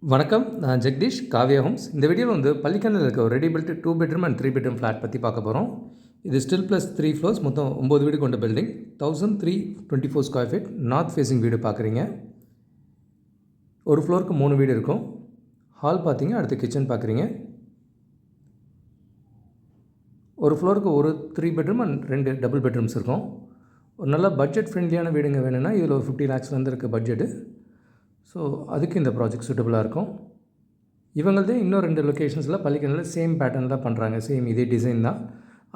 வணக்கம், நான் ஜெகதீஷ், காவ்யா ஹோம்ஸ். இந்த வீடியோவில் வந்து பள்ளிக்கரணையில் இருக்க ஒரு ready built 2 bedroom and 3 bedroom flat பற்றி பார்க்க போகிறோம். இது ஸ்டில் ப்ளஸ் 3 ஃப்ளோர்ஸ், மொத்தம் 9 வீடு கொண்ட building. 1324 square feet north facing வீடு பார்க்குறீங்க. ஒரு ஃப்ளோருக்கு 3 வீடு இருக்கும். ஹால் பார்த்தீங்க, அடுத்து கிச்சன் பார்க்குறீங்க. ஒரு ஃப்ளோருக்கு ஒரு 3 பெட்ரூம் அண்ட் 2 டபுள் பெட்ரூம்ஸ் இருக்கும். ஒரு நல்ல பட்ஜெட் ஃப்ரெண்ட்லியான வீடுங்க வேணும்னா இதில் ஒரு 50 lakhsலேருந்து இருக்க பட்ஜெட்டு. ஸோ அதுக்கு இந்த ப்ராஜெக்ட் சூட்டபுளாக இருக்கும். இவங்களதே இன்னும் 2 லொக்கேஷன்ஸில் பள்ளிக்கரணையில் சேம் பேட்டர்ன் தான் பண்ணுறாங்க. சேம் இதே டிசைன் தான்.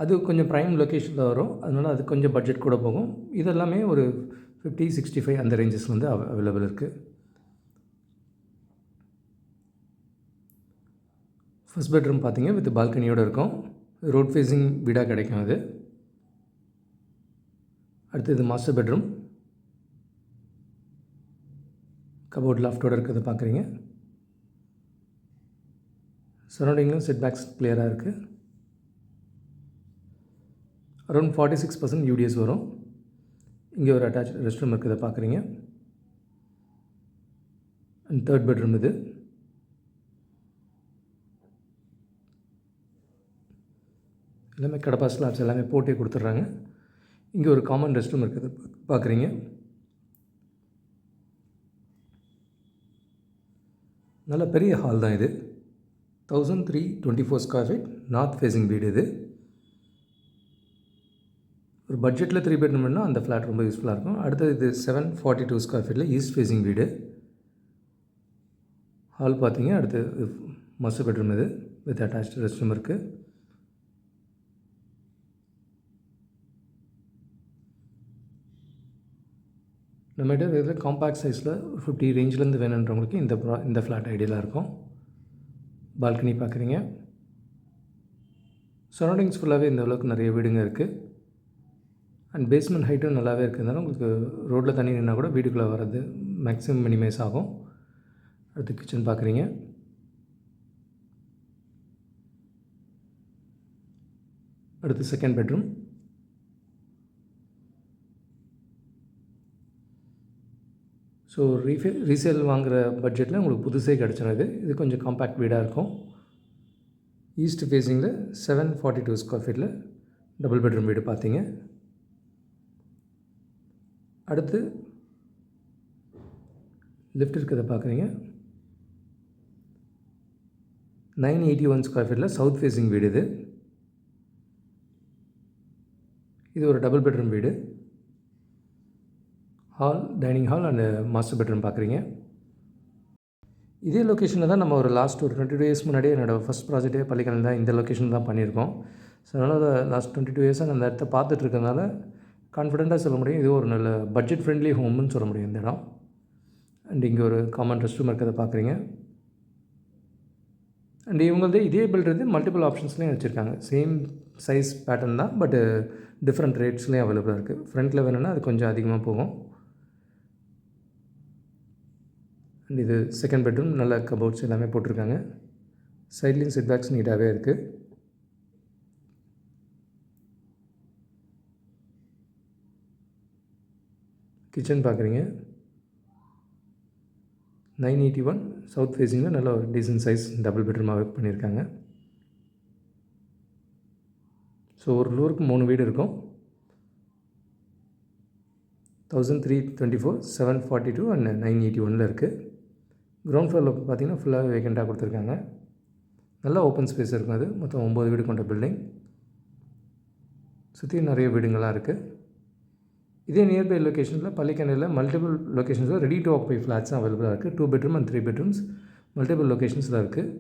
அது கொஞ்சம் ப்ரைம் லொக்கேஷனில் வரும். அதனால் அது கொஞ்சம் பட்ஜெட் கூட போகும். இதெல்லாமே ஒரு 50, 65 அந்த ரேஞ்சஸ் வந்து அவைலபிள் இருக்குது. ஃபஸ்ட் பெட்ரூம் பார்த்தீங்க வித் பால்கனியோடு இருக்கும். ரோட் ஃபேஸிங் வீடாக கிடைக்கும் அது. அடுத்து இது மாஸ்டர் பெட்ரூம். கபோர்ட் லாஃப்டோடு இருக்கிறத பார்க்குறீங்க. சரௌண்டிங்லும் செட் பேக்ஸ் கிளியராக இருக்குது. அரௌண்ட் 46% யூடிஎஸ் வரும். இங்கே ஒரு அட்டாச் ரெஸ்ட் ரூம் இருக்கிறத பார்க்குறீங்க. அண்ட் தேர்ட் பெட்ரூம் இது. எல்லாமே கடப்பா ஸ்லாப்ஸ் எல்லாமே போட்டே கொடுத்துட்றாங்க. இங்கே ஒரு காமன் ரெஸ்ட் ரூம் இருக்கிறத பார்க்குறீங்க. நல்ல பெரிய ஹால் தான் இது. 1324 ஸ்கொயர் ஃபீட் நார்த் ஃபேஸிங் வீடு இது. ஒரு பட்ஜெட்டில் 3 பெட்ரூம் வேணும்னா அந்த ஃப்ளாட் ரொம்ப யூஸ்ஃபுல்லாக இருக்கும். அடுத்தது இது 742 ஸ்கொயர் ஃபீட்டில் ஈஸ்ட் ஃபேஸிங் வீடு. ஹால் பார்த்தீங்க, அடுத்து மாஸ்டர் பெட்ரூம் இது வித் அட்டாச்டு ரெஸ்ட் ரூம் இருக்குது. நம்மகிட்ட இதில் காம்பேக்ட் சைஸில் 50 ரேஞ்சிலேருந்து வேணுன்றவங்களுக்கு இந்த ஃப்ளாட் ஐடியலாக இருக்கும். பால்கனி பார்க்குறீங்க. சரௌண்டிங்ஸ் ஃபுல்லாகவே இந்த அளவுக்கு நிறைய வீடுங்க இருக்குது. அண்ட் பேஸ்மெண்ட் ஹைட்டும் நல்லாவே இருக்கிறதுனால உங்களுக்கு ரோட்டில் தண்ணி நின்னா கூட வீட்டுக்குள்ளே வர்றது மேக்ஸிமம் மினிமைஸ் ஆகும். அடுத்து கிச்சன் பார்க்குறீங்க. அடுத்து செகண்ட் பெட்ரூம். ஸோ ரீசேல் வாங்குகிற பட்ஜெட்டில் உங்களுக்கு புதுசே கிடச்சிடும். இது கொஞ்சம் காம்பேக்ட் வீடாக இருக்கும். ஈஸ்ட் ஃபேஸிங்கில் 742 ஸ்கொயர் ஃபீட்டில் டபுள் பெட்ரூம் வீடு பார்த்தீங்க. அடுத்து லிஃப்ட் இருக்கிறத பார்க்குறீங்க. 981 ஸ்கொயர் ஃபீட்டில் சவுத் ஃபேஸிங் வீடு இது. இது ஒரு டபுள் பெட்ரூம் வீடு. Hall, dining hall and master bedroom பார்க்குறீங்க. இதே லொக்கேஷனில் தான் நம்ம ஒரு லாஸ்ட் ஒரு 22 இயர்ஸ் முன்னாடியே என்னோடய ஃபஸ்ட் ப்ராஜெக்டே பள்ளிக்கரணையில் தான் இந்த லொக்கேஷன் தான் பண்ணியிருக்கோம். ஸோ அதனால் லாஸ்ட் 22 இயர்ஸாக நான் அந்த இடத்த பார்த்துட்டு இருக்கிறதுனால கான்ஃபிடெண்ட்டாக சொல்ல முடியும் இது ஒரு நல்ல பட்ஜெட் ஃப்ரெண்ட்லி ஹோம்னு சொல்ல முடியும் இந்த இடம். அண்ட் இங்கே ஒரு காமன் ரெஸ்ட் ரூம் இருக்கிறத பார்க்குறீங்க. அண்ட் இவங்களதே இதே பில்டர் மல்டிபிள் ஆப்ஷன்ஸ்லேயும் வச்சுருக்காங்க. சேம் சைஸ் பேட்டர்ன் தான், பட் டிஃப்ரெண்ட் ரேட்ஸ்லேயும் அவைலபிளாக இருக்குது. ஃப்ரண்ட்டில் வேணும்னா அது கொஞ்சம் அதிகமாக போகும். அண்ட் இது செகண்ட் பெட்ரூம். நல்ல கபோர்ட்ஸ் எல்லாமே போட்டிருக்காங்க. சைட்லேயும் செட் பேக்ஸ் நீட்டாகவே இருக்குது. கிச்சன் பார்க்குறீங்க. 981 சவுத் ஃபேஸிங்கில் நல்ல ஒரு டீசன்ட் சைஸ் டபுள் பெட்ரூமாக பண்ணியிருக்காங்க. ஸோ ஒரு ஃப்ளோருக்கு 3 வீடு இருக்கும். 1324, 742 அண்ட் 981 இருக்குது. கிரவுண்ட் ஃப்ளோரில் பார்த்தீங்கன்னா ஃபுல்லாக வேக்கண்ட்டாக கொடுத்துருக்காங்க. நல்லா ஓப்பன் ஸ்பேஸ் இருக்கும். அது மொத்தம் 9 வீடு கொண்ட பில்டிங். சுற்றி நிறைய வீடுங்கள்லாம் இருக்குது. இதே நியர்பை லொக்கேஷனில் பள்ளிக்கரணையில் மல்டிபிள் லொக்கேஷன்ஸில் ரெடி டு ஆக்குபை ஃப்ளாட்ஸும் அவைலபிளாக இருக்குது. 2 பெட்ரூம் அண்ட் 3 பெட்ரூம்ஸ் மல்டிபிள் லொக்கேஷன்ஸில் இருக்குது.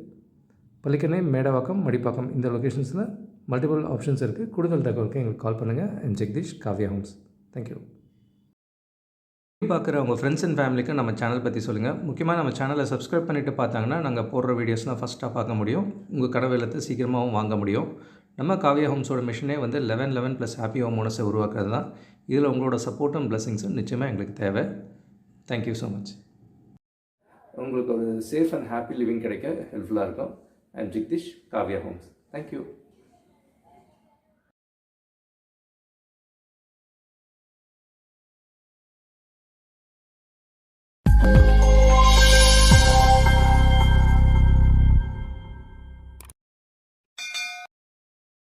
பள்ளிக்கரணை, மேடவாக்கம், மடிப்பாக்கம் இந்த லொக்கேஷன்ஸில் மல்டிபிள் ஆப்ஷன்ஸ் இருக்குது. கூடுதல் தகவலுக்கு எங்களுக்கு கால் பண்ணுங்கள். I'm Jagadish, Kavya homes. Thank you. பார்க்குற உங்கள் ஃப்ரெண்ட்ஸ் அண்ட் ஃபேமிலிக்கு நம்ம சேனல் பற்றி சொல்லுங்கள். முக்கியமாக நம்ம சேனலை சப்ஸ்கிரைப் பண்ணிவிட்டு பார்த்தாங்கன்னா நாங்கள் போடுற வீடியோஸ்லாம் ஃபஸ்ட்டாக பார்க்க முடியும். உங்கள் கனவு இல்லத்தை சீக்கிரமாகவும் வாங்க முடியும். நம்ம காவ்யா ஹோம்ஸோட மிஷனே வந்து 11 + ஹாப்பி ஹோம் ஓனர்ஸை உருவாக்குறது தான். இதில் உங்களோட சப்போர்ட்டும் பிளஸிங்ஸும் நிச்சயமாக எங்களுக்கு தேவை. Thank you so much. உங்களுக்கு ஒரு சேஃப் அண்ட் ஹாப்பி லிவிங் கிடைக்க ஹெல்ப்ஃபுல்லாக இருக்கும். I'm Jagadish, Kavya homes. Thank you.